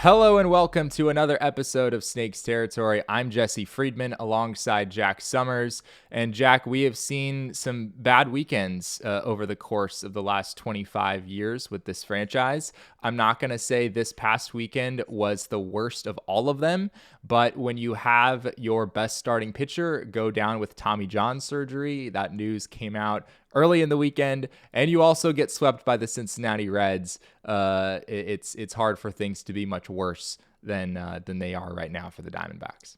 Hello and welcome to another episode of Snakes Territory. I'm Jesse Friedman alongside Jack Sommers. And Jack, we have seen some bad weekends over the course of the last 25 years with this franchise. I'm not going to say this past weekend was the worst of all of them, but when you have your best starting pitcher go down with Tommy John surgery, that news came out early in the weekend, and you also get swept by the Cincinnati Reds. It's hard for things to be much worse than they are right now for the Diamondbacks.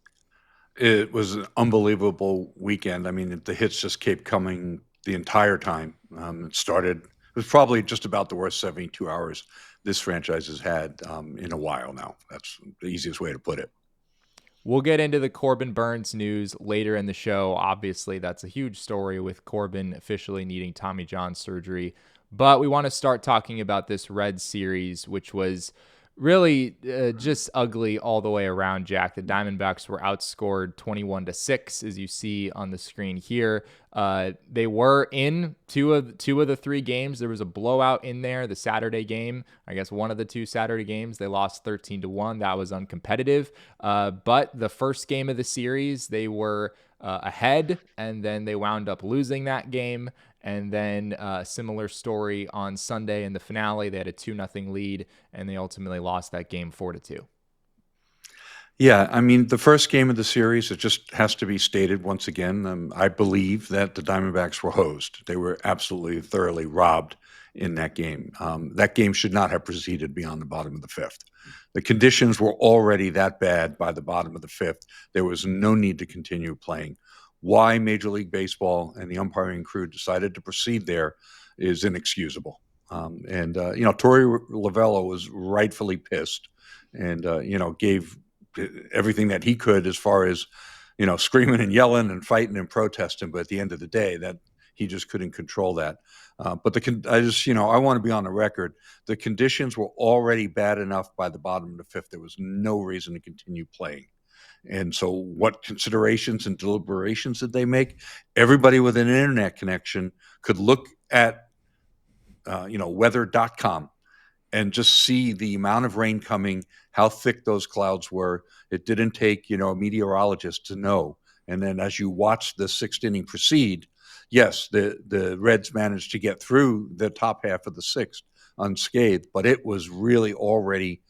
It was an unbelievable weekend. I mean, the hits just kept coming the entire time. It was probably just about the worst 72 hours this franchise has had in a while now. That's the easiest way to put it. We'll get into the Corbin Burnes news later in the show. Obviously, that's a huge story with Corbin officially needing Tommy John surgery. But we want to start talking about this Reds series, which was really just ugly all the way around, Jack. The Diamondbacks were outscored 21-6, as you see on the screen here. They were in two of the three games. There was a blowout in there, the Saturday game. I guess one of the two Saturday games, they lost 13-1. That was uncompetitive. But the first game of the series, they were ahead, and then they wound up losing that game. And then a similar story on Sunday in the finale. They had a 2-0 lead, and they ultimately lost that game 4-2. Yeah, I mean, the first game of the series, it just has to be stated once again. I believe that the Diamondbacks were hosed. They were absolutely thoroughly robbed in that game. That game should not have proceeded beyond the bottom of the fifth. The conditions were already that bad by the bottom of the fifth. There was no need to continue playing. Why Major League Baseball and the umpiring crew decided to proceed there is inexcusable. Torey Lovullo was rightfully pissed and, gave everything that he could as far as, screaming and yelling and fighting and protesting. But at the end of the day, that he just couldn't control that. I want to be on the record. The conditions were already bad enough by the bottom of the fifth. There was no reason to continue playing. And so what considerations and deliberations did they make? Everybody with an internet connection could look at, weather.com and just see the amount of rain coming, how thick those clouds were. It didn't take, a meteorologist to know. And then as you watch the sixth inning proceed, yes, the Reds managed to get through the top half of the sixth unscathed, but it was really already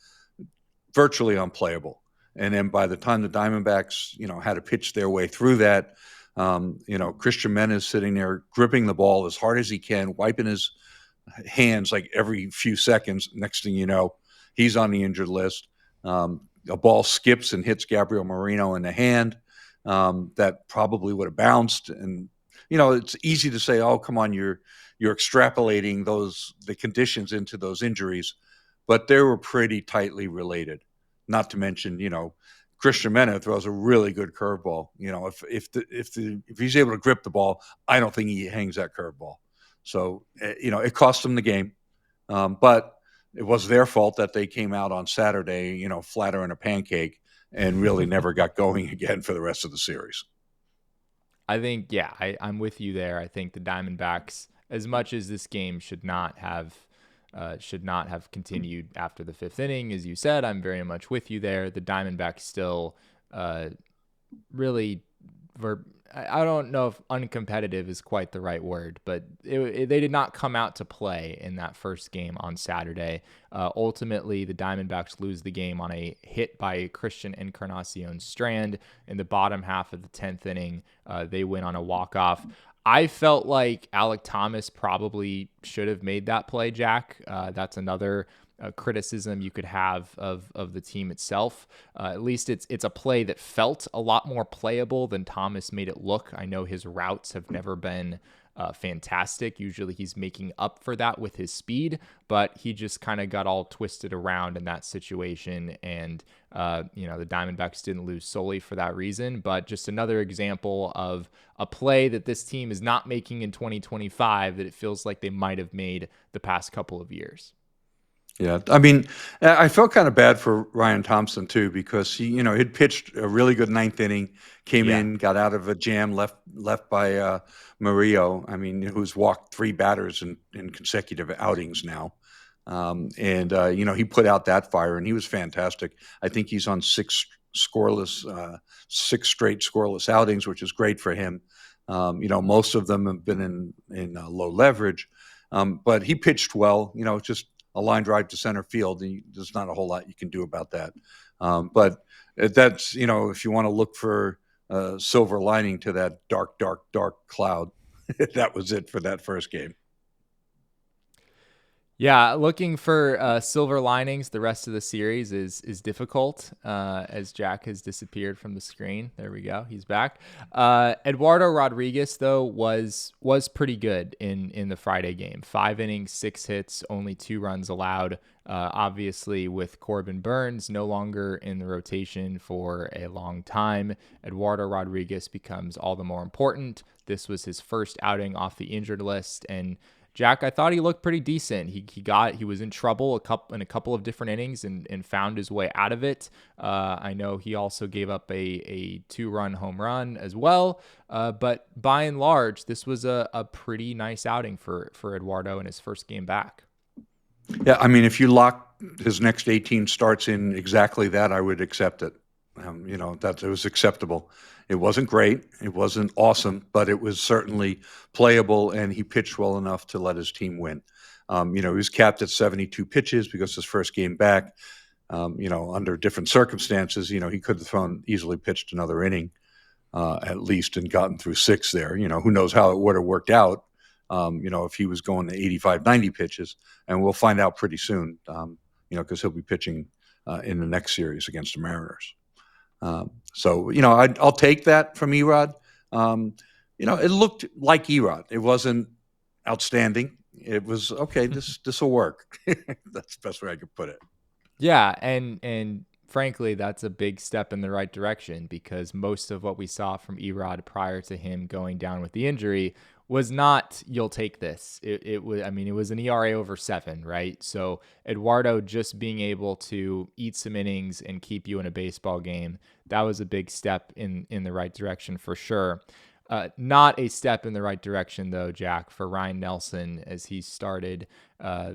virtually unplayable. And then by the time the Diamondbacks, had to pitch their way through that, Christian Men is sitting there gripping the ball as hard as he can, wiping his hands like every few seconds. Next thing you know, he's on the injured list. A ball skips and hits Gabriel Moreno in the hand that probably would have bounced. And, it's easy to say, oh, come on, you're extrapolating the conditions into those injuries, but they were pretty tightly related. Not to mention, Christian Mena throws a really good curveball. If he's able to grip the ball, I don't think he hangs that curveball. So, it cost them the game. But it was their fault that they came out on Saturday, flatter than a pancake and really never got going again for the rest of the series. I think, yeah, I'm with you there. I think the Diamondbacks, as much as this game should not have continued after the fifth inning, as you said, I'm very much with you there. The Diamondbacks still really were. I don't know if uncompetitive is quite the right word, but they did not come out to play in that first game on Saturday. Ultimately, the Diamondbacks lose the game on a hit by Christian Encarnacion Strand in the bottom half of the 10th inning. They win on a walk-off. I felt like Alek Thomas probably should have made that play, Jack. That's another criticism you could have of the team itself. At least it's a play that felt a lot more playable than Thomas made it look. I know his routes have never been fantastic. Usually he's making up for that with his speed, but he just kind of got all twisted around in that situation. And, the Diamondbacks didn't lose solely for that reason, but just another example of a play that this team is not making in 2025 that it feels like they might have made the past couple of years. Yeah, I mean, I felt kind of bad for Ryan Thompson too because he'd pitched a really good ninth inning, came Yeah. in, got out of a jam left by Murillo. I mean, who's walked three batters in consecutive outings now. He put out that fire, and he was fantastic. I think he's on six straight scoreless outings, which is great for him. Most of them have been in low leverage, but he pitched well. Just a line drive to center field. There's not a whole lot you can do about that. But that's, if you want to look for a silver lining to that dark, dark, dark cloud, that was it for that first game. Yeah, looking for silver linings the rest of the series is difficult, as Jack has disappeared from the screen. There we go, he's back. Eduardo Rodriguez, though, was pretty good in the Friday game. 5 innings, 6 hits, only 2 runs allowed. Obviously, with Corbin Burnes no longer in the rotation for a long time, Eduardo Rodriguez becomes all the more important. This was his first outing off the injured list, and Jack, I thought he looked pretty decent. He was in trouble in a couple of different innings and found his way out of it. I know he also gave up a 2-run home run as well. But by and large, this was a pretty nice outing for Eduardo in his first game back. Yeah, I mean, if you lock his next 18 starts in exactly that, I would accept it. That it was acceptable. It wasn't great. It wasn't awesome, but it was certainly playable, and he pitched well enough to let his team win. He was capped at 72 pitches because his first game back, under different circumstances, he could have easily pitched another inning at least and gotten through 6 there. Who knows how it would have worked out, if he was going to 85, 90 pitches. And we'll find out pretty soon, because he'll be pitching in the next series against the Mariners. I'll take that from Erod. It looked like Erod. It wasn't outstanding. It was okay. This will work. That's the best way I could put it. Yeah, and frankly, that's a big step in the right direction, because most of what we saw from Erod prior to him going down with the injury was not, you'll take this. It was an ERA over 7, right? So Eduardo just being able to eat some innings and keep you in a baseball game, that was a big step in the right direction for sure. Not a step in the right direction, though, Jack, for Ryne Nelson, as he started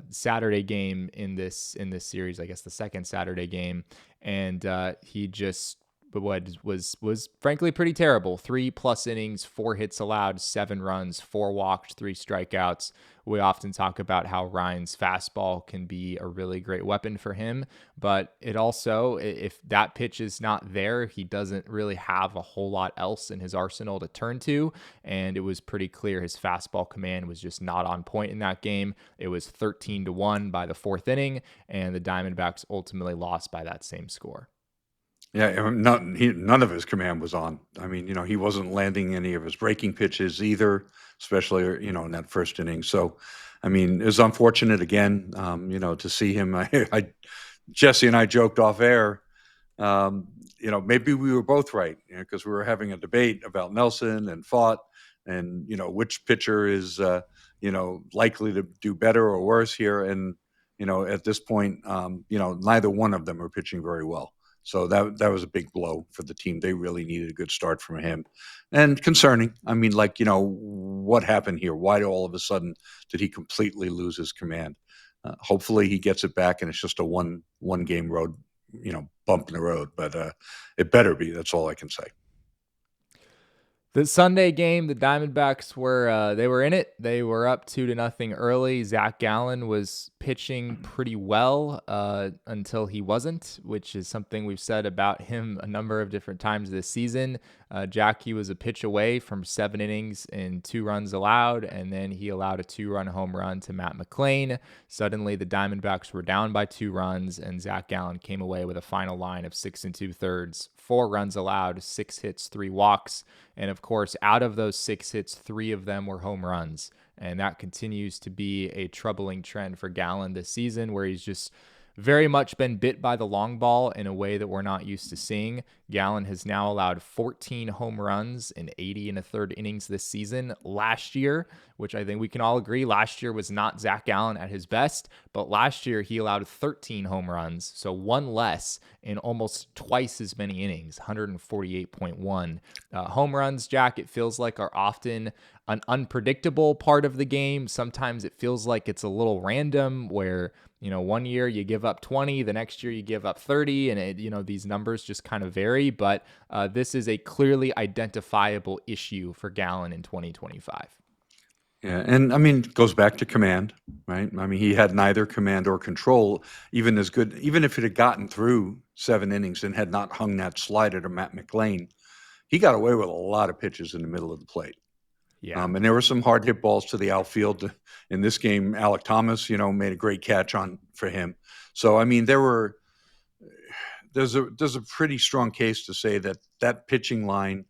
Saturday game in this series, I guess the second Saturday game, and he just was frankly pretty terrible. 3+ innings, 4 hits allowed, 7 runs, 4 walked, 3 strikeouts. We often talk about how Ryan's fastball can be a really great weapon for him, but it also, if that pitch is not there, he doesn't really have a whole lot else in his arsenal to turn to, and it was pretty clear his fastball command was just not on point in that game. It was 13-1 by the 4th inning, and the Diamondbacks ultimately lost by that same score. Yeah, none of his command was on. I mean, he wasn't landing any of his breaking pitches either, especially, in that first inning. So, I mean, it was unfortunate again, to see him. Jesse and I joked off air, maybe we were both right, because we were having a debate about Nelson and Fought and, which pitcher is, likely to do better or worse here. And, at this point, neither one of them are pitching very well. So that was a big blow for the team. They really needed a good start from him, and concerning. I mean, what happened here? Why all of a sudden did he completely lose his command? Hopefully he gets it back, and it's just a one game road, bump in the road. But it better be. That's all I can say. The Sunday game, the Diamondbacks were in it. They were up 2-0 early. Zac Gallen was pitching pretty well until he wasn't, which is something we've said about him a number of different times this season. Jackie was a pitch away from 7 innings and 2 runs allowed, and then he allowed a 2-run home run to Matt McLain. Suddenly, the Diamondbacks were down by 2 runs, and Zac Gallen came away with a final line of 6 2/3, 4 runs allowed, 6 hits, 3 walks, and of course, out of those 6 hits, 3 of them were home runs. And that continues to be a troubling trend for Gallen this season, where he's just very much been bit by the long ball in a way that we're not used to seeing. Gallen has now allowed 14 home runs in 80 1/3 innings this season. Last year, which I think we can all agree, last year was not Zac Gallen at his best, but last year he allowed 13 home runs, so 1 less in almost twice as many innings, 148.1. Home runs, Jack, it feels like are often an unpredictable part of the game. Sometimes it feels like it's a little random, where one year you give up 20, the next year you give up 30, and these numbers just kind of vary. But this is a clearly identifiable issue for Gallen in 2025. Yeah, and I mean, it goes back to command, right? I mean, he had neither command or control, even if it had gotten through 7 innings and had not hung that slider to Matt McLain, he got away with a lot of pitches in the middle of the plate. Yeah. And there were some hard hit balls to the outfield. In this game, Alek Thomas, made a great catch for him. So, I mean, there's a pretty strong case to say that pitching line,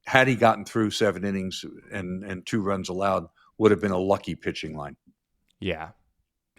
had he gotten through 7 innings and 2 runs allowed, would have been a lucky pitching line. Yeah.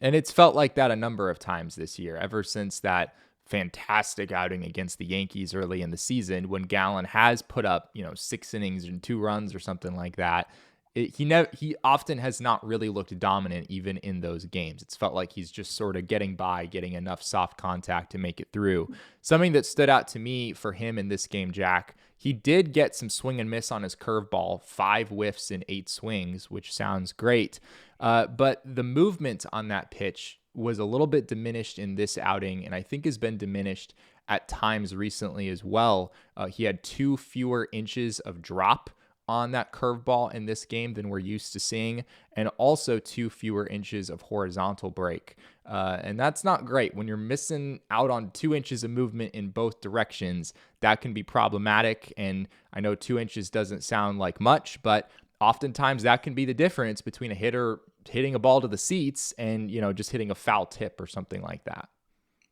And it's felt like that a number of times this year, ever since that fantastic outing against the Yankees early in the season, when Gallen has put up, 6 innings and 2 runs or something like that. He often has not really looked dominant even in those games. It's felt like he's just sort of getting by, getting enough soft contact to make it through. Something that stood out to me for him in this game, Jack, he did get some swing and miss on his curveball, 5 whiffs in 8 swings, which sounds great. But the movement on that pitch was a little bit diminished in this outing, and I think has been diminished at times recently as well. He had 2 fewer inches of drop on that curveball in this game than we're used to seeing, and also 2 fewer inches of horizontal break. And that's not great. When you're missing out on 2 inches of movement in both directions, that can be problematic. And I know 2 inches doesn't sound like much, but oftentimes that can be the difference between a hitter hitting a ball to the seats and, just hitting a foul tip or something like that.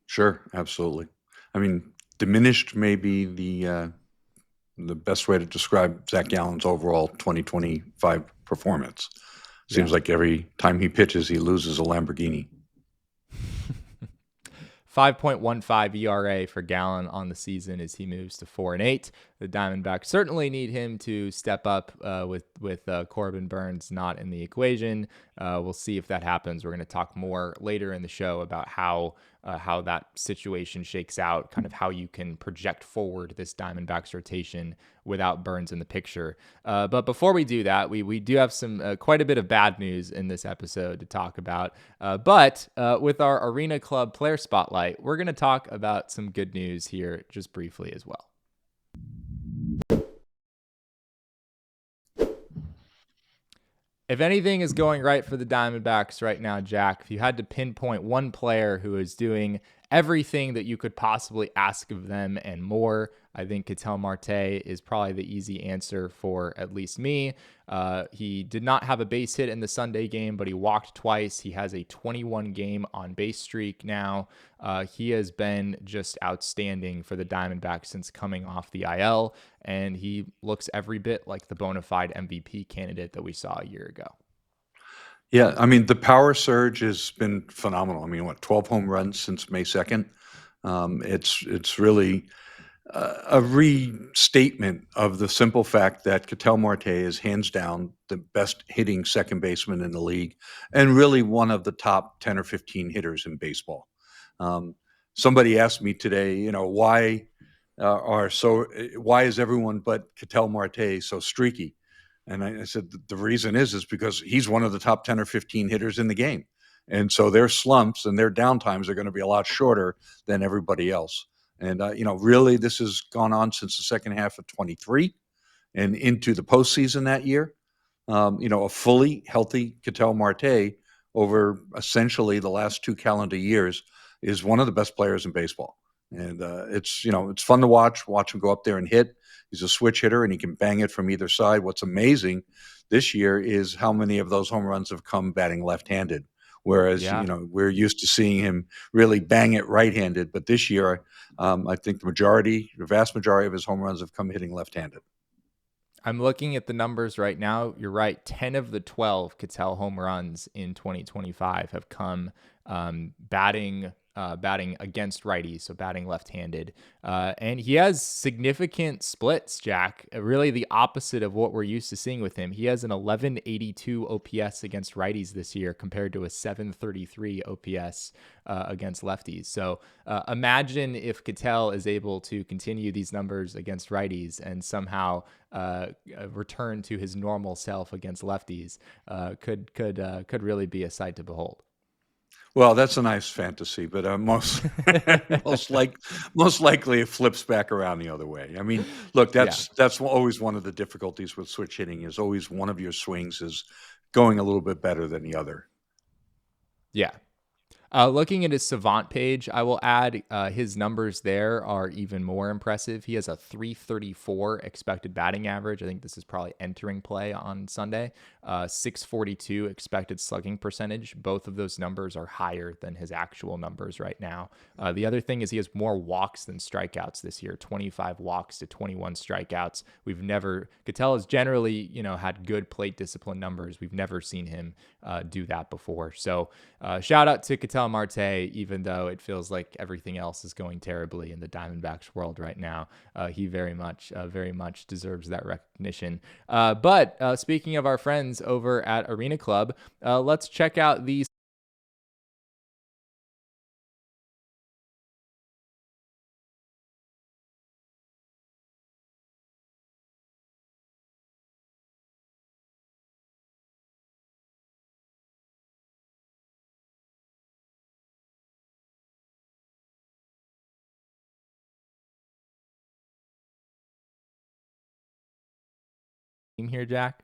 Sure, absolutely. I mean, diminished may be the best way to describe Zac Gallen's overall 2025 performance. Seems like every time he pitches, he loses a Lamborghini. 5.15 ERA for Gallen on the season as he moves to 4-8. The Diamondbacks certainly need him to step up with Corbin Burnes not in the equation. We'll see if that happens. We're going to talk more later in the show about how that situation shakes out, kind of how you can project forward this Diamondbacks rotation without Burnes in the picture. But before we do that, we do have some quite a bit of bad news in this episode to talk about. But with our Arena Club Player Spotlight, we're going to talk about some good news here just briefly as well. If anything is going right for the Diamondbacks right now, Jack, if you had to pinpoint one player who is doing everything that you could possibly ask of them and more, I think Ketel Marte is probably the easy answer for at least me. He did not have a base hit in the Sunday game, but he walked twice. He has a 21-game on-base streak now. He has been just outstanding for the Diamondbacks since coming off the IL, and he looks every bit like the bona fide MVP candidate that we saw a year ago. Yeah, I mean, the power surge has been phenomenal. I mean, 12 home runs since May 2nd? It's really a restatement of the simple fact that Ketel Marte is hands down the best hitting second baseman in the league and really one of the top 10 or 15 hitters in baseball. Somebody asked me today, why is everyone but Ketel Marte so streaky? And I said, the reason is because he's one of the top 10 or 15 hitters in the game. And so their slumps and their downtimes are going to be a lot shorter than everybody else. And, really, this has gone on since the second half of 23 and into the postseason that year. A fully healthy Ketel Marte over essentially the last 2 calendar years is one of the best players in baseball. And it's fun to watch him go up there and hit. He's a switch hitter and he can bang it from either side. What's amazing this year is how many of those home runs have come batting left-handed. Whereas, we're used to seeing him really bang it right-handed. But this year, I think the vast majority of his home runs have come hitting left-handed. I'm looking at the numbers right now. You're right. 10 of the 12 Ketel home runs in 2025 have come batting against righties, so batting left-handed. And he has significant splits, Jack, really the opposite of what we're used to seeing with him. He has an 1182 OPS against righties this year compared to a 733 OPS against lefties. So imagine if Ketel is able to continue these numbers against righties and somehow return to his normal self against lefties. Could really be a sight to behold. Well, that's a nice fantasy, but most like most likely it flips back around the other way. I mean, look, Yeah. that's always one of the difficulties with switch hitting is always one of your swings is going a little bit better than the other. Yeah. Looking at his Savant page, I will add his numbers there are even more impressive. He has a 334 expected batting average. I think this is probably entering play on Sunday. 642 expected slugging percentage. Both of those numbers are higher than his actual numbers right now. The other thing is he has more walks than strikeouts this year, 25 walks to 21 strikeouts. Ketel has generally, had good plate discipline numbers. We've never seen him do that before. So shout out to Ketel Marte, even though it feels like everything else is going terribly in the Diamondbacks world right now. He very much deserves that recognition. But speaking of our friends over at Arena Club, let's check out these. Here, Jack.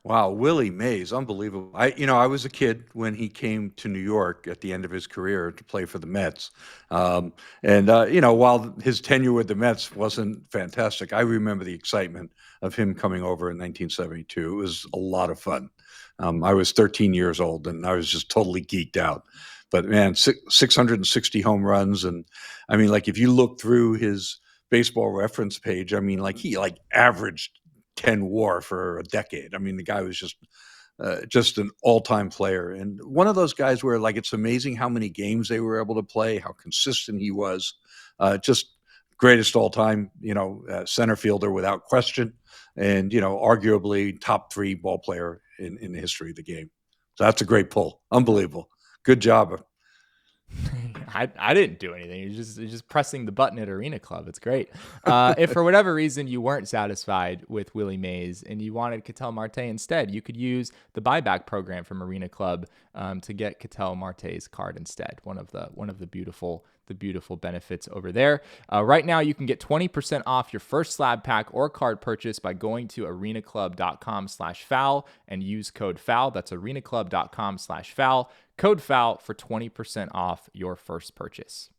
Wow, Willie Mays, unbelievable. I was a kid when he came to New York at the end of his career to play for the Mets. And while his tenure with the Mets wasn't fantastic, I remember the excitement of him coming over in 1972. It was a lot of fun. I was 13 years old and I was just totally geeked out. But man, 660 home runs. And I mean, like if you look through his baseball reference page, I mean, like he like averaged 10 WAR for a decade. I mean, the guy was just an all-time player, and one of those guys where like it's amazing how many games they were able to play, how consistent he was. Just greatest all-time, center fielder without question, and arguably top three ball player in the history of the game. So that's a great pull. Unbelievable. Good job. I didn't do anything. You're just pressing the button at Arena Club. It's great. If for whatever reason you weren't satisfied with Willie Mays and you wanted Ketel Marte instead, you could use the buyback program from Arena Club to get Ketel Marte's card instead. One of the beautiful benefits over there. Right now, you can get 20% off your first slab pack or card purchase by going to arenaclub.com/foul and use code FOUL. That's arenaclub.com/foul. Code FOUL for 20% off your first purchase.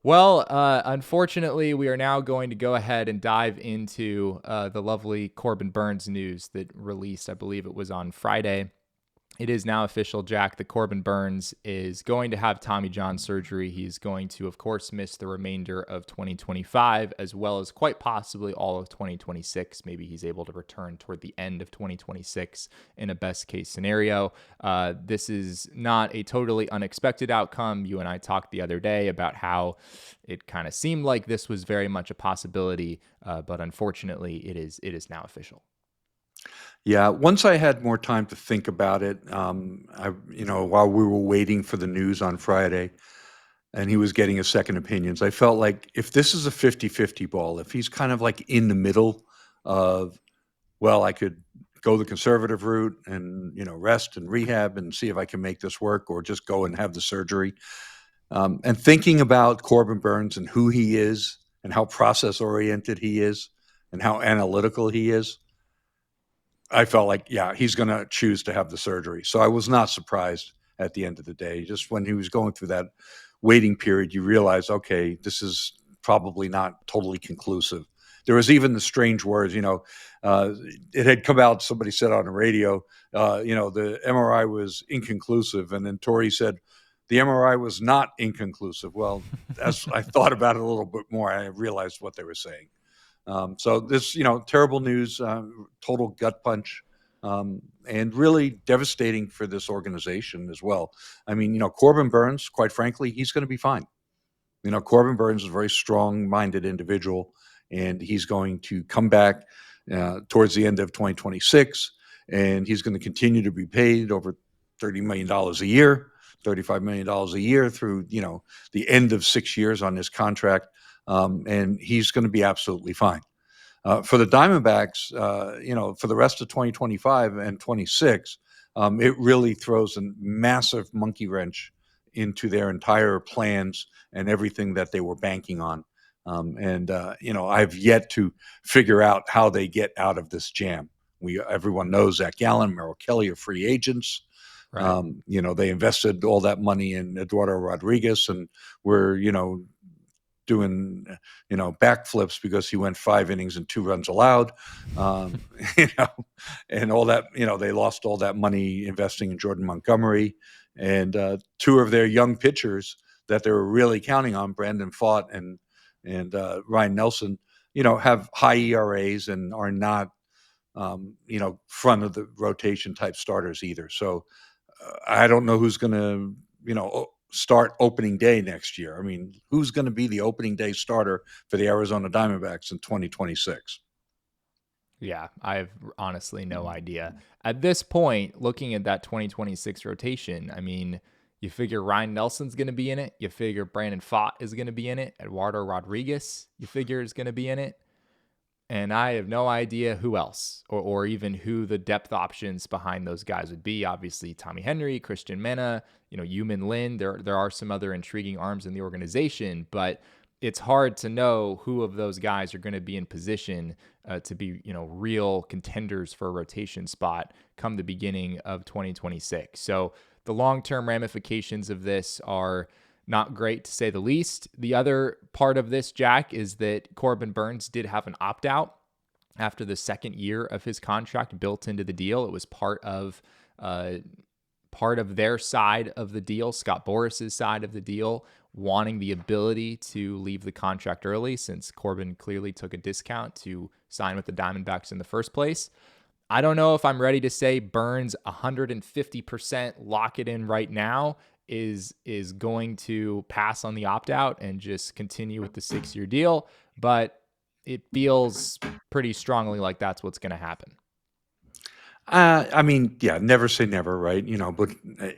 Well, unfortunately, we are now going to go ahead and dive into the lovely Corbin Burnes news that released, I believe it was on Friday. It is now official, Jack, that Corbin Burnes is going to have Tommy John surgery. He's going to, of course, miss the remainder of 2025, as well as quite possibly all of 2026. Maybe he's able to return toward the end of 2026 in a best case scenario. This is not a totally unexpected outcome. You and I talked the other day about how it kind of seemed like this was very much a possibility, but unfortunately, it is now official. Yeah, once I had more time to think about it, while we were waiting for the news on Friday and he was getting a second opinions, I felt like if this is a 50-50 ball, if he's kind of like in the middle of, well, I could go the conservative route and, rest and rehab and see if I can make this work or just go and have the surgery. And thinking about Corbin Burnes and who he is and how process oriented he is and how analytical he is, I felt like, yeah, he's going to choose to have the surgery. So I was not surprised at the end of the day. Just when he was going through that waiting period, you realize, okay, this is probably not totally conclusive. There was even the strange words, it had come out, somebody said on the radio, the MRI was inconclusive. And then Torrey said, the MRI was not inconclusive. Well, as I thought about it a little bit more, I realized what they were saying. So this, terrible news, total gut punch, and really devastating for this organization as well. I mean, Corbin Burnes, quite frankly, he's going to be fine. Corbin Burnes is a very strong-minded individual, and he's going to come back towards the end of 2026, and he's going to continue to be paid over $30 million a year, $35 million a year through, the end of 6 years on his contract. And he's going to be absolutely fine. For the Diamondbacks, for the rest of 2025 and 26, it really throws a massive monkey wrench into their entire plans and everything that they were banking on. I've yet to figure out how they get out of this jam. Everyone knows Zac Gallen, Merrill Kelly are free agents. Right. They invested all that money in Eduardo Rodriguez, and were doing backflips because he went 5 innings and 2 runs allowed. um, you know and all that. They lost all that money investing in Jordan Montgomery, and 2 of their young pitchers that they were really counting on, Brandon Pfaadt and Ryne Nelson, have high ERAs and are not front of the rotation type starters either. So I don't know who's going to start opening day next year. I mean, who's going to be the opening day starter for the Arizona Diamondbacks in 2026? Yeah, I have honestly no idea. At this point, looking at that 2026 rotation, I mean, you figure Ryne Nelson's going to be in it. You figure Brandon Pfaadt is going to be in it. Eduardo Rodriguez, you figure, is going to be in it. And I have no idea who else, or even who the depth options behind those guys would be. Obviously, Tommy Henry, Christian Mena, Yumin Lin. There are some other intriguing arms in the organization, but it's hard to know who of those guys are going to be in position to be, real contenders for a rotation spot come the beginning of 2026. So the long-term ramifications of this are not great, to say the least. The other part of this, Jack, is that Corbin Burnes did have an opt-out after the second year of his contract built into the deal. It was part of their side of the deal, Scott Boras's side of the deal, wanting the ability to leave the contract early, since Corbin clearly took a discount to sign with the Diamondbacks in the first place. I don't know if I'm ready to say Burnes 150% lock it in right now is going to pass on the opt-out and just continue with the 6-year deal, but it feels pretty strongly like that's what's going to happen. I mean, yeah, never say never, right? But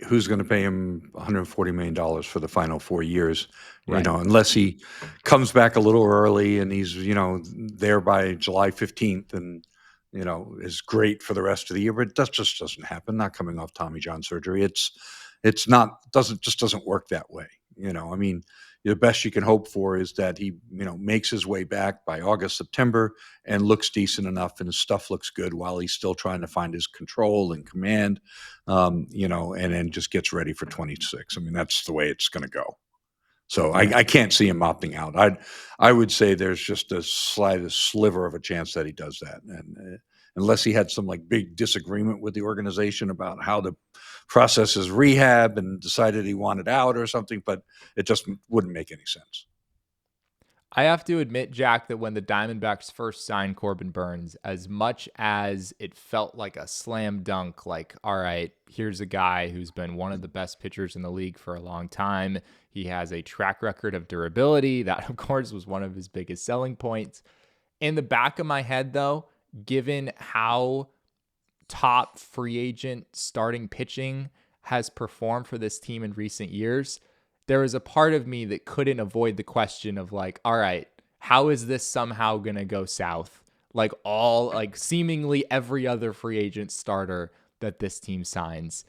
who's going to pay him $140 million for the final 4 years? Right. Unless he comes back a little early and he's, there by July 15th and, is great for the rest of the year. But that just doesn't happen. Not coming off Tommy John surgery. Doesn't work that way. I mean, the best you can hope for is that he, makes his way back by August, September, and looks decent enough, and his stuff looks good while he's still trying to find his control and command, and then just gets ready for 26. I mean, that's the way it's going to go. So I can't see him opting out. I would say there's just a slightest sliver of a chance that he does that, and unless he had some big disagreement with the organization about how to process his rehab and decided he wanted out or something, but it just wouldn't make any sense. I have to admit, Jack, that when the Diamondbacks first signed Corbin Burnes, as much as it felt like a slam dunk, like, all right, here's a guy who's been one of the best pitchers in the league for a long time. He has a track record of durability. That, of course, was one of his biggest selling points. In the back of my head, though, given how top free agent starting pitching has performed for this team in recent years, there was a part of me that couldn't avoid the question of all right, how is this somehow going to go south? Seemingly every other free agent starter that this team signs.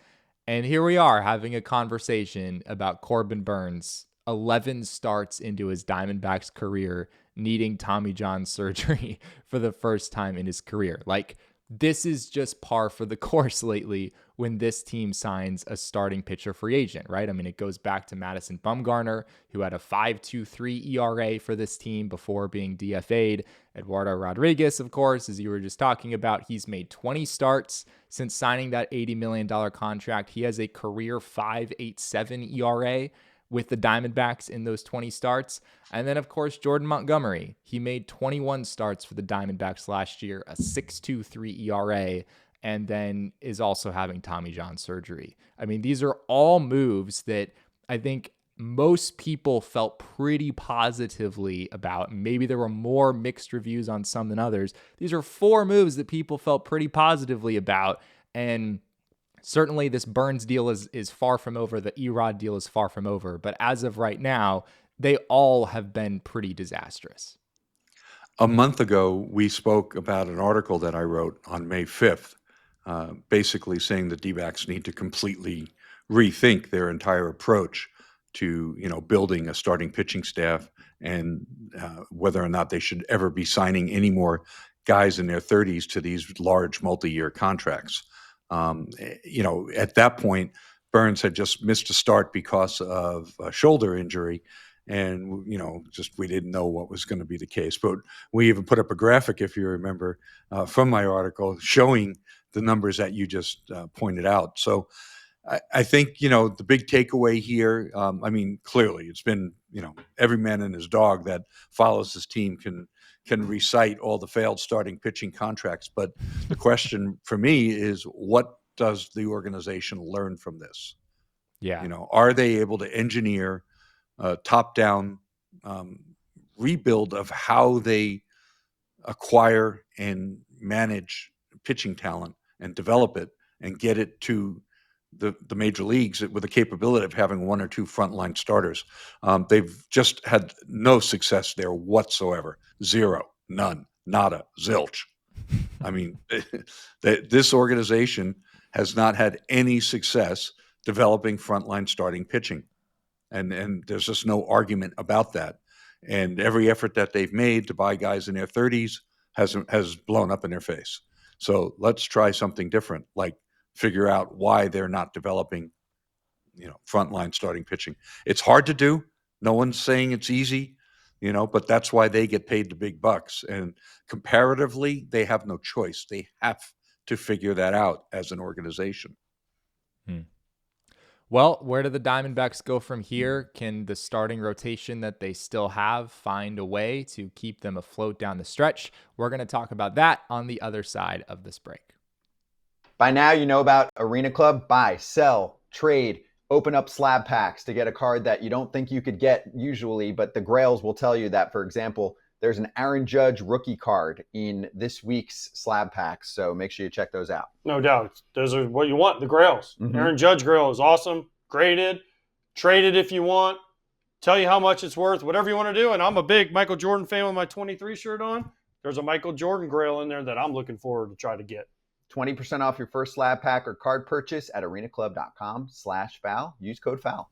And here we are having a conversation about Corbin Burnes, 11 starts into his Diamondbacks career, needing Tommy John surgery for the first time in his career. This is just par for the course lately when this team signs a starting pitcher free agent, right? I mean, it goes back to Madison Bumgarner, who had a 5.23 ERA for this team before being DFA'd. Eduardo Rodriguez, of course, as you were just talking about, he's made 20 starts since signing that $80 million contract. He has a career 5.87 ERA with the Diamondbacks in those 20 starts. And then, of course, Jordan Montgomery. He made 21 starts for the Diamondbacks last year, a 6.23 ERA, and then is also having Tommy John surgery. I mean, these are all moves that I think most people felt pretty positively about. Maybe there were more mixed reviews on some than others. These are 4 moves that people felt pretty positively about, and certainly this Burnes deal is far from over. The Erod deal is far from over. But as of right now, they all have been pretty disastrous. A month ago, we spoke about an article that I wrote on May 5th basically saying the D-backs need to completely rethink their entire approach to, building a starting pitching staff, and whether or not they should ever be signing any more guys in their 30s to these large multi-year contracts. At that point, Burnes had just missed a start because of a shoulder injury, and just we didn't know what was going to be the case. But we even put up a graphic, if you remember, from my article, showing the numbers that you just pointed out. So I think, the big takeaway here, clearly it's been, every man and his dog that follows this team can recite all the failed starting pitching contracts. But the question for me is, what does the organization learn from this? Yeah. Are they able to engineer a top-down rebuild of how they acquire and manage pitching talent and develop it and get it to the major leagues with the capability of having one or two frontline starters? They've just had no success there whatsoever. Zero, none, nada, zilch. I mean, this organization has not had any success developing frontline starting pitching. And there's just no argument about that. And every effort that they've made to buy guys in their 30s has blown up in their face. So let's try something different, like figure out why they're not developing, frontline starting pitching. It's hard to do. No one's saying it's easy, but that's why they get paid the big bucks. And comparatively, they have no choice. They have to figure that out as an organization. Well, where do the Diamondbacks go from here? Can the starting rotation that they still have find a way to keep them afloat down the stretch? We're going to talk about that on the other side of this break. By now, you know about Arena Club. Buy, sell, trade, open up slab packs to get a card that you don't think you could get usually, but the Grails will tell you that, for example, there's an Aaron Judge rookie card in this week's slab packs, so make sure you check those out. No doubt. Those are what you want, the Grails. Mm-hmm. Aaron Judge Grail is awesome, graded, traded if you want, tell you how much it's worth, whatever you want to do. And I'm a big Michael Jordan fan with my 23 shirt on. There's a Michael Jordan Grail in there that I'm looking forward to try to get. 20% off your first slab pack or card purchase at arenaclub.com/foul. Use code FOUL.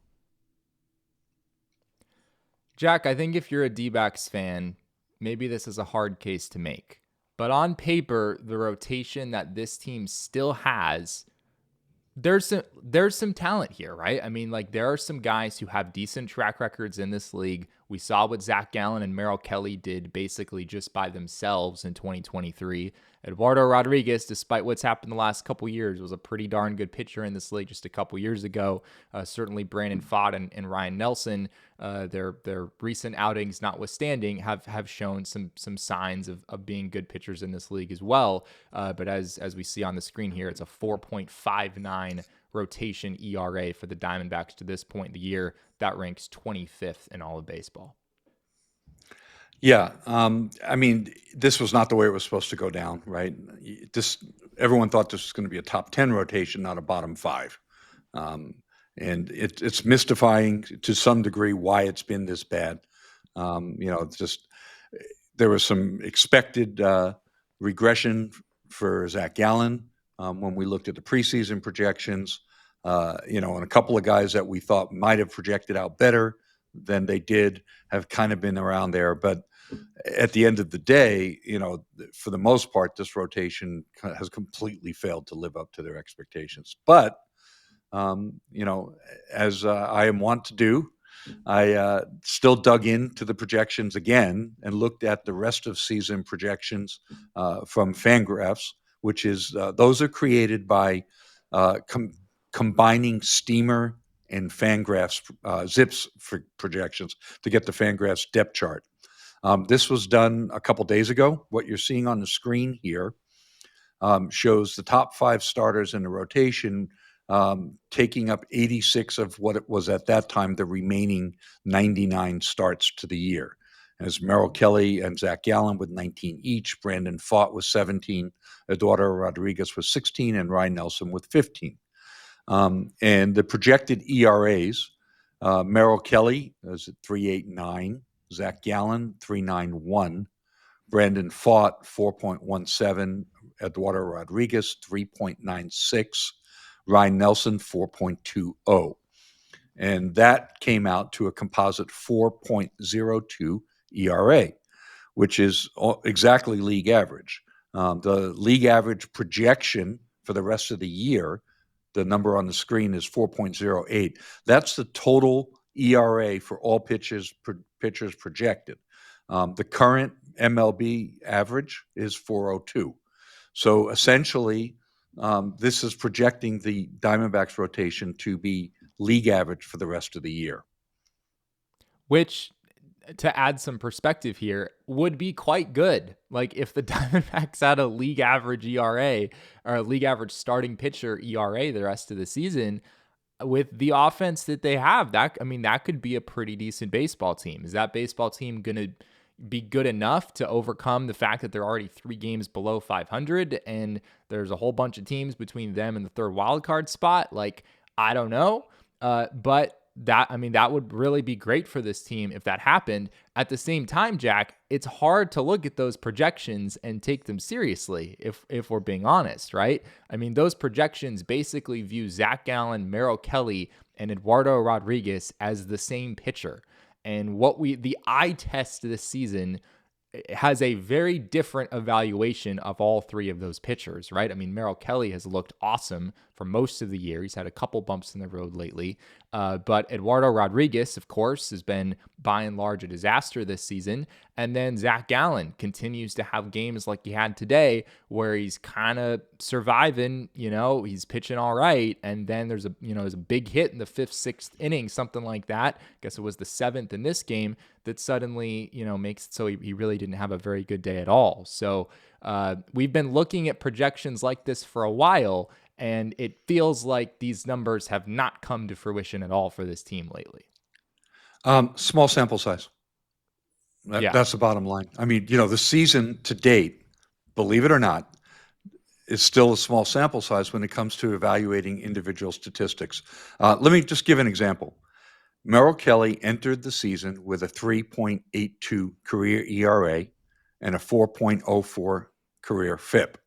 Jack, I think if you're a D-backs fan, maybe this is a hard case to make. But on paper, the rotation that this team still has, there's some talent here, right? I mean, there are some guys who have decent track records in this league. We saw what Zac Gallen and Merrill Kelly did basically just by themselves in 2023. Eduardo Rodriguez, despite what's happened the last couple years, was a pretty darn good pitcher in this league just a couple years ago. Certainly Brandon Pfaadt and Ryne Nelson, their recent outings notwithstanding, have shown some signs of being good pitchers in this league as well. But as we see on the screen here, it's a 4.59 rotation ERA for the Diamondbacks to this point in the year. That ranks 25th in all of baseball. Yeah. This was not the way it was supposed to go down, right? Everyone thought this was going to be a top 10 rotation, not a bottom 5. And it's mystifying to some degree why it's been this bad. There was some expected regression for Zac Gallen when we looked at the preseason projections, and a couple of guys that we thought might have projected out better than they did have kind of been around there. But at the end of the day, for the most part, this rotation has completely failed to live up to their expectations. But, as I am wont to do, I still dug into the projections again and looked at the rest of season projections from Fangraphs, which is those are created by combining Steamer and Fangraphs Zips for projections to get the Fangraphs depth chart. This was done a couple days ago. What you're seeing on the screen here shows the top 5 starters in the rotation taking up 86 of what it was at that time the remaining 99 starts to the year. As Merrill Kelly and Zac Gallen with 19 each, Brandon Pfaadt with 17, Eduardo Rodriguez with 16, and Ryne Nelson with 15. And the projected ERAs, Merrill Kelly is at 3.89, Zac Gallen 3.91, Brandon Pfaadt 4.17, Eduardo Rodriguez, 3.96. Ryne Nelson, 4.20. And that came out to a composite 4.02 ERA, which is exactly league average. The league average projection for the rest of the year, the number on the screen is 4.08. That's the total ERA for all pitchers projected. The current MLB average is 4.02. So essentially, this is projecting the Diamondbacks rotation to be league average for the rest of the year. Which, to add some perspective here, would be quite good. Like if the Diamondbacks had a league average ERA or a league average starting pitcher ERA the rest of the season, with the offense that they have, that could be a pretty decent baseball team. Is that baseball team going to be good enough to overcome the fact that they're already 3 games below 500 and there's a whole bunch of teams between them and the third wild card spot? Like, I don't know. But that would really be great for this team if that happened. At the same time, Jack, it's hard to look at those projections and take them seriously if we're being honest, right? I mean, those projections basically view Zac Gallen, Merrill Kelly, and Eduardo Rodriguez as the same pitcher. And the eye test this season has a very different evaluation of all 3 of those pitchers, right? I mean, Merrill Kelly has looked awesome for most of the year. He's had a couple bumps in the road lately. But Eduardo Rodriguez, of course, has been by and large a disaster this season. And then Zac Gallen continues to have games like he had today where he's kind of surviving, he's pitching all right. And then there's a big hit in the 5th, 6th inning, something like that. I guess it was the 7th in this game that suddenly, makes it so he really didn't have a very good day at all. So we've been looking at projections like this for a while, and it feels like these numbers have not come to fruition at all for this team lately. Small sample size. That's the bottom line. I mean, the season to date, believe it or not, is still a small sample size when it comes to evaluating individual statistics. Let me just give an example. Merrill Kelly entered the season with a 3.82 career ERA and a 4.04 career FIP.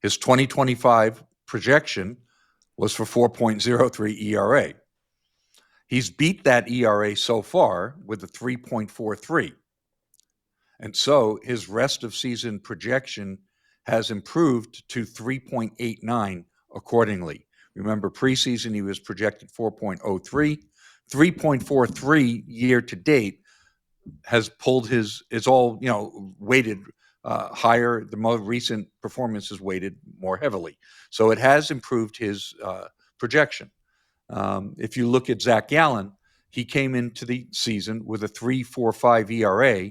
His 2025 projection was for 4.03 ERA. He's beat that ERA so far with a 3.43. And so his rest of season projection has improved to 3.89 accordingly. Remember, preseason he was projected 4.03. 3.43 year to date has pulled it's all, weighted higher. The most recent performance is weighted more heavily. So it has improved his projection. If you look at Zac Gallen, he came into the season with a 3.45 ERA,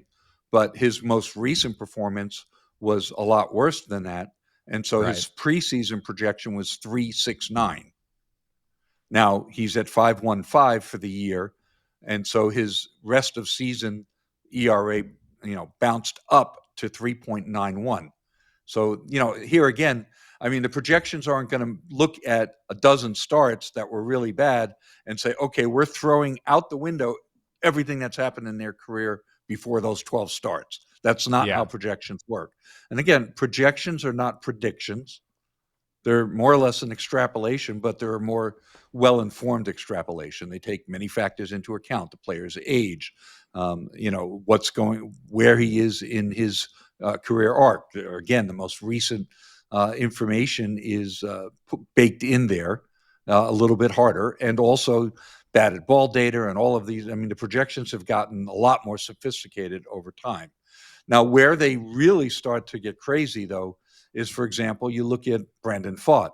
but his most recent performance was a lot worse than that. And so his preseason projection was 3.69. Now he's at 5.15 for the year. And so his rest of season ERA, bounced up to 3.91. So, here again, I mean, the projections aren't going to look at a dozen starts that were really bad and say, okay, we're throwing out the window everything that's happened in their career before those 12 starts. That's not how projections work. And again, projections are not predictions. They're more or less an extrapolation, but they're a more well-informed extrapolation. They take many factors into account: the player's age, where he is in his career arc. Again, the most recent information is baked in there a little bit harder, and also batted ball data and all of these. I mean, the projections have gotten a lot more sophisticated over time. Now, where they really start to get crazy, though, is, for example, you look at Brandon Pfaadt.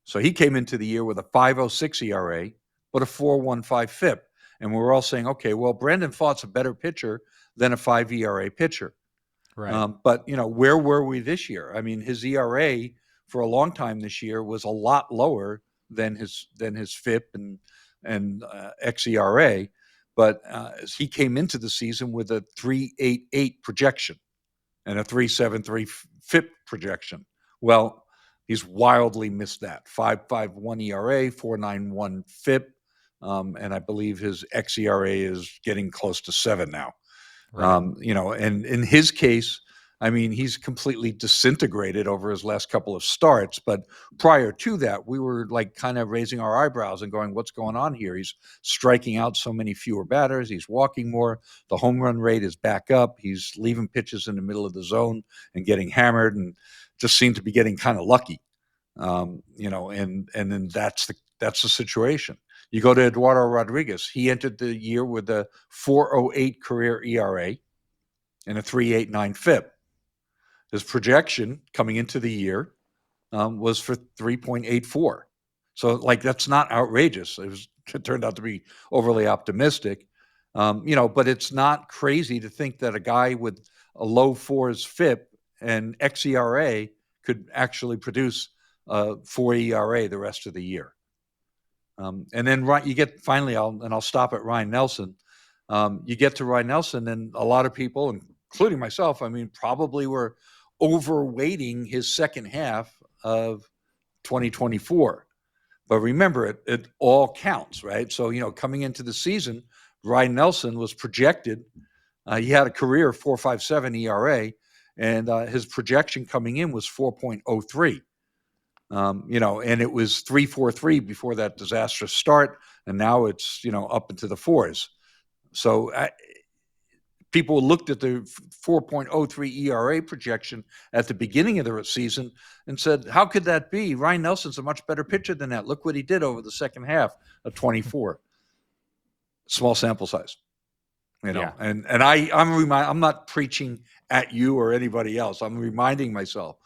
So he came into the year with a 5.06 ERA, but a 4.15 FIP. And we're all saying, okay, well, Brandon Pfaadt's a better pitcher than a 5 ERA pitcher. Right. But, where were we this year? I mean, his ERA for a long time this year was a lot lower than his FIP and xERA. But he came into the season with a 3.88 projection and a 3.73 FIP projection. Well, he's wildly missed that. 5.51 ERA, 4.91 FIP, and I believe his xERA is getting close to 7 now. Right. And in his case, I mean, he's completely disintegrated over his last couple of starts. But prior to that, we were like kind of raising our eyebrows and going, what's going on here? He's striking out so many fewer batters. He's walking more. The home run rate is back up. He's leaving pitches in the middle of the zone and getting hammered, and just seemed to be getting kind of lucky. And then that's the situation. You go to Eduardo Rodriguez. He entered the year with a 4.08 career ERA and a 3.89 FIP. His projection coming into the year was for 3.84. So, like, that's not outrageous. It turned out to be overly optimistic, but it's not crazy to think that a guy with a low fours FIP and xERA could actually produce 4 ERA the rest of the year. And then you get finally, I'll stop at Ryne Nelson. You get to Ryne Nelson, and a lot of people, including myself, I mean, probably were overweighting his second half of 2024. But remember, it all counts, right? So, coming into the season, Ryne Nelson was projected. He had a career 4.57 ERA, and his projection coming in was 4.03. And it was 3.43 before that disastrous start, and now it's up into the fours. So people looked at the 4.03 ERA projection at the beginning of the season and said, how could that be? Ryne Nelson's a much better pitcher than that. Look what he did over the second half of 24. Small sample size, Yeah. And I'm not preaching at you or anybody else. I'm reminding myself,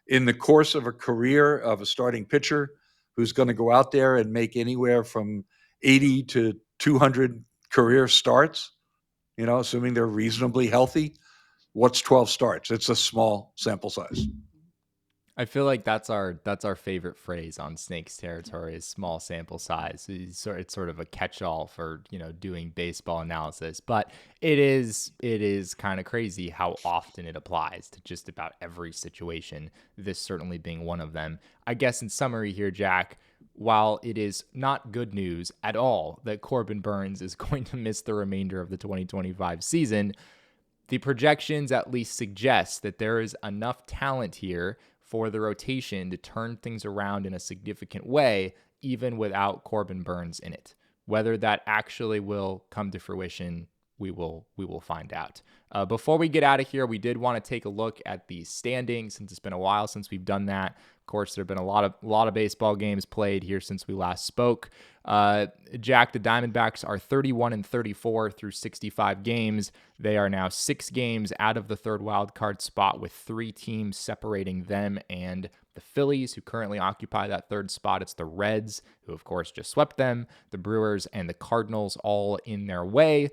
in the course of a career of a starting pitcher who's going to go out there and make anywhere from 80 to 200 career starts, assuming they're reasonably healthy, what's 12 starts? It's a small sample size. I feel like that's our favorite phrase on Snakes territory is small sample size. It's sort of a catch-all for doing baseball analysis, but it is kind of crazy how often it applies to just about every situation. This certainly being one of them. I guess in summary here, Jack, while it is not good news at all that Corbin Burnes is going to miss the remainder of the 2025 season, the projections at least suggest that there is enough talent here for the rotation to turn things around in a significant way, even without Corbin Burnes in it. Whether that actually will come to fruition, we will find out. Before we get out of here, we did want to take a look at the standings, since it's been a while since we've done that. Of course, there have been a lot of baseball games played here since we last spoke. Jack, the Diamondbacks are 31-34 through 65 games. They are now 6 games out of the third wild card spot, with 3 teams separating them and the Phillies, who currently occupy that third spot. It's the Reds, who of course just swept them, the Brewers, and the Cardinals all in their way.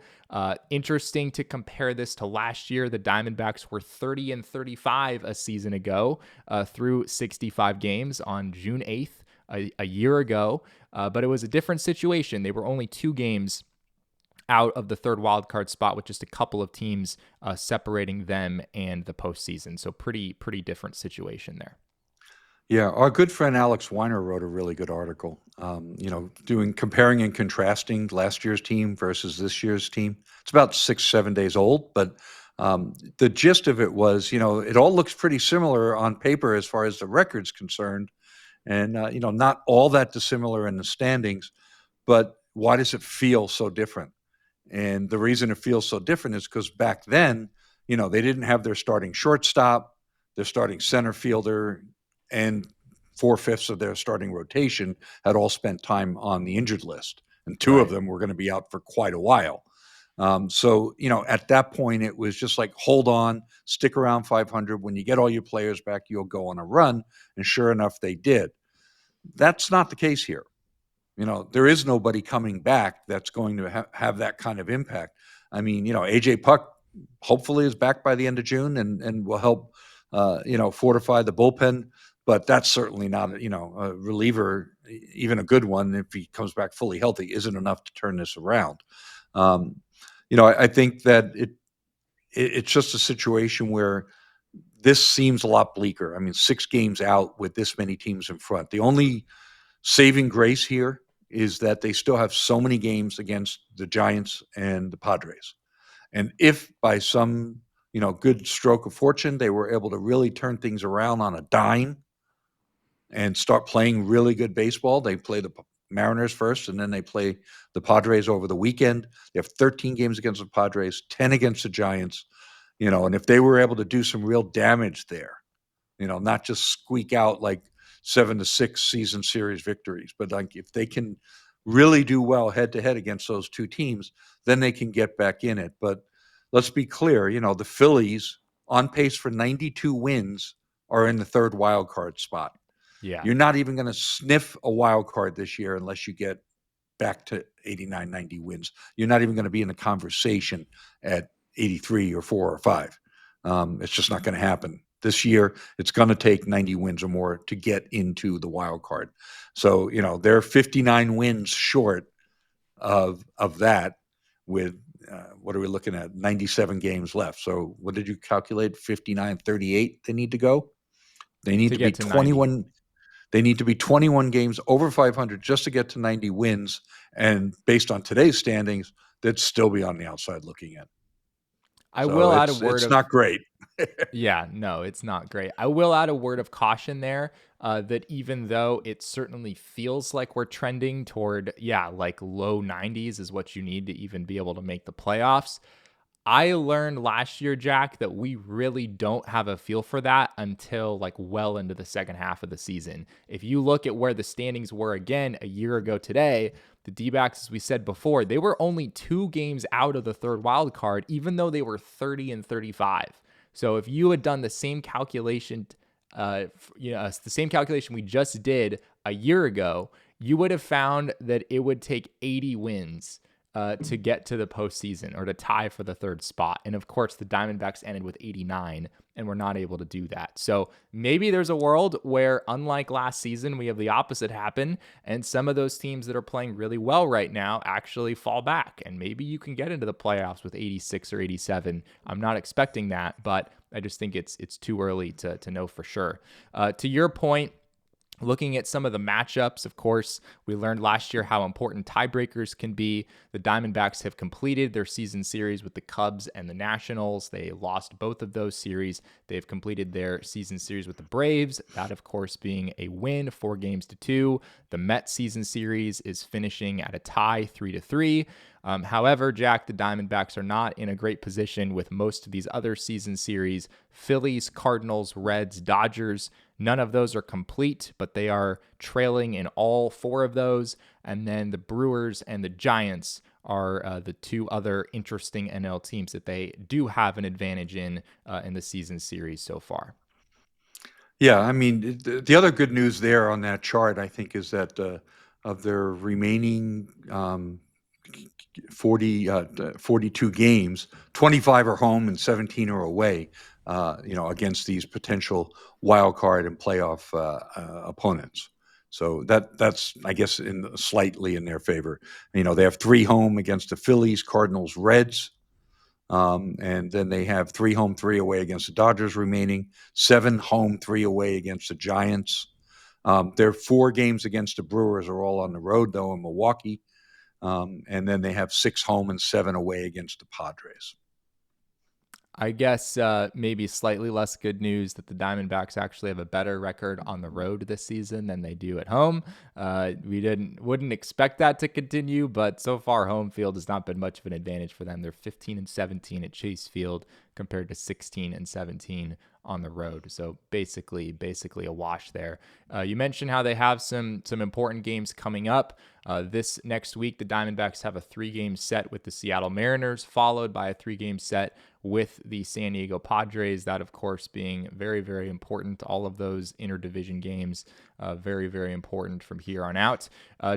Interesting to compare this to last year. The Diamondbacks were 30-35 a season ago through 65 games on June 8th, a year ago. But it was a different situation. They were only 2 games out of the third wildcard spot, with just a couple of teams separating them and the postseason. So pretty different situation there. Yeah, our good friend Alex Weiner wrote a really good article, comparing and contrasting last year's team versus this year's team. It's about 6-7 days old, but the gist of it was, it all looks pretty similar on paper as far as the record's concerned, and not all that dissimilar in the standings. But why does it feel so different? And the reason it feels so different is because back then, they didn't have their starting shortstop, their starting center fielder, and 4/5 of their starting rotation had all spent time on the injured list, and 2 of them were going to be out for quite a while. So at that point, it was just like, hold on, stick around 500. When you get all your players back, you'll go on a run. And sure enough, they did. That's not the case here. There is nobody coming back that's going to have that kind of impact. I mean, AJ Puck hopefully is back by the end of June and will help, fortify the bullpen. But that's certainly not, a reliever, even a good one, if he comes back fully healthy, isn't enough to turn this around. I think that it's just a situation where this seems a lot bleaker. I mean, 6 games out with this many teams in front. The only saving grace here is that they still have so many games against the Giants and the Padres. And if by some good stroke of fortune. They were able to really turn things around on a dime and start playing really good baseball. They play the Mariners first, and then they play the Padres over the weekend. They have 13 games against the Padres, 10 against the Giants, and if they were able to do some real damage there, not just squeak out like 7-6 season series victories, but like if they can really do well head to head against those two teams, then they can get back in it. But let's be clear, the Phillies on pace for 92 wins are in the third wild card spot. Yeah. You're not even going to sniff a wild card this year unless you get back to 89, 90 wins. You're not even going to be in the conversation at 83 or 4 or 5. It's just not going to happen. This year, it's going to take 90 wins or more to get into the wild card. So, they're 59 wins short of that with, what are we looking at? 97 games left. So what did you calculate? 59, 38 they need to go? They need to be 21. 90. They need to be 21 games over 500 just to get to 90 wins. And based on today's standings, they'd still be on the outside looking in. I will add a word. It's not great. Yeah, no, it's not great. I will add a word of caution there, that even though it certainly feels like we're trending toward, like low 90s is what you need to even be able to make the playoffs. I learned last year, Jack, that we really don't have a feel for that until like well into the second half of the season. If you look at where the standings were again a year ago today, the D-backs, as we said before, they were only 2 games out of the third wild card, even though they were 30 and 35. So if you had done the same calculation, the same calculation we just did a year ago, you would have found that it would take 80 wins to get to the postseason or to tie for the third spot. And of course, the Diamondbacks ended with 89 and were not able to do that. So maybe there's a world where, unlike last season, we have the opposite happen and some of those teams that are playing really well right now actually fall back. And maybe you can get into the playoffs with 86 or 87. I'm not expecting that, but I just think it's too early to know for sure. To your point, looking at some of the matchups, of course, we learned last year how important tiebreakers can be. The Diamondbacks have completed their season series with the Cubs and the Nationals. They lost both of those series. They've completed their season series with the Braves, that, of course, being a win, 4-2. The Mets season series is finishing at a tie, 3-3. However, Jack, the Diamondbacks are not in a great position with most of these other season series. Phillies, Cardinals, Reds, Dodgers, none of those are complete, but they are trailing in all 4 of those. And then the Brewers and the Giants are the 2 other interesting NL teams that they do have an advantage in the season series so far. Yeah, I mean, the other good news there on that chart, I think, is that of their remaining 42 games, 25 are home and 17 are away, against these potential wild card and playoff opponents. So that's, I guess, slightly in their favor. They have 3 home against the Phillies, Cardinals, Reds. And then they have 3 home, 3 away against the Dodgers remaining, 7 home, 3 away against the Giants. Their 4 games against the Brewers are all on the road, though, in Milwaukee. And then they have 6 home and 7 away against the Padres. I guess maybe slightly less good news that the Diamondbacks actually have a better record on the road this season than they do at home. We wouldn't expect that to continue, but so far home field has not been much of an advantage for them. They're 15-17 at Chase Field compared to 16-17 on the road. So basically a wash there. You mentioned how they have some important games coming up. This next week, the Diamondbacks have a 3-game set with the Seattle Mariners, followed by a 3-game set with the San Diego Padres. That, of course, being very, very important. All of those interdivision games, very, very important from here on out.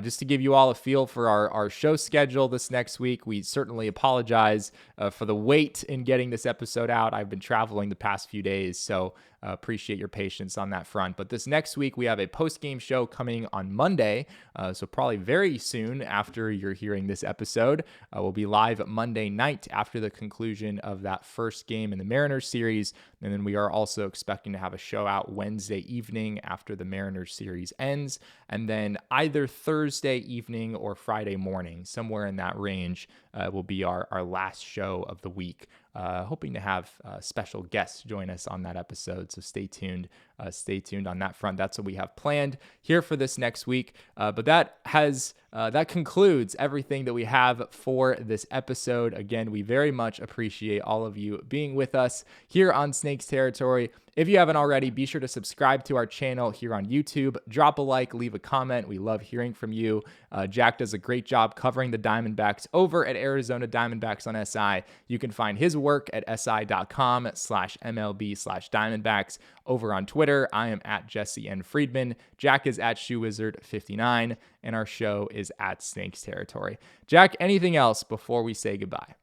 Just to give you all a feel for our show schedule this next week, we certainly apologize for the wait in getting this episode out. I've been traveling the past few days, so appreciate your patience on that front. But this next week, we have a post-game show coming on Monday, so probably very soon after you're hearing this episode. We'll be live Monday night after the conclusion of that first game in the Mariners series, and then we are also expecting to have a show out Wednesday evening after the Mariners series ends, and then either Thursday evening or Friday morning, somewhere in that range, will be our last show of the week hoping to have special guests join us on that episode. So stay tuned. Stay tuned on that front. That's what we have planned here for this next week. But that concludes everything that we have for this episode. Again, we very much appreciate all of you being with us here on Snakes Territory. If you haven't already, be sure to subscribe to our channel here on YouTube. Drop a like, leave a comment. We love hearing from you. Jack does a great job covering the Diamondbacks over at Arizona Diamondbacks on SI. You can find his work at si.com/MLB/Diamondbacks. Over on Twitter, I am at Jesse N. Friedman. Jack is at ShoeWizard59, and our show is at Snakes Territory. Jack, anything else before we say goodbye?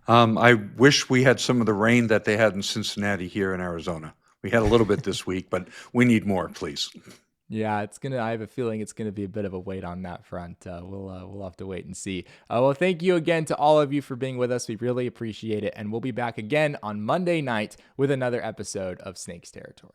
I wish we had some of the rain that they had in Cincinnati here in Arizona. We had a little bit this week, but we need more, please. Yeah, I have a feeling it's gonna be a bit of a wait on that front. We'll have to wait and see. Well, thank you again to all of you for being with us. We really appreciate it, and we'll be back again on Monday night with another episode of Snakes Territory.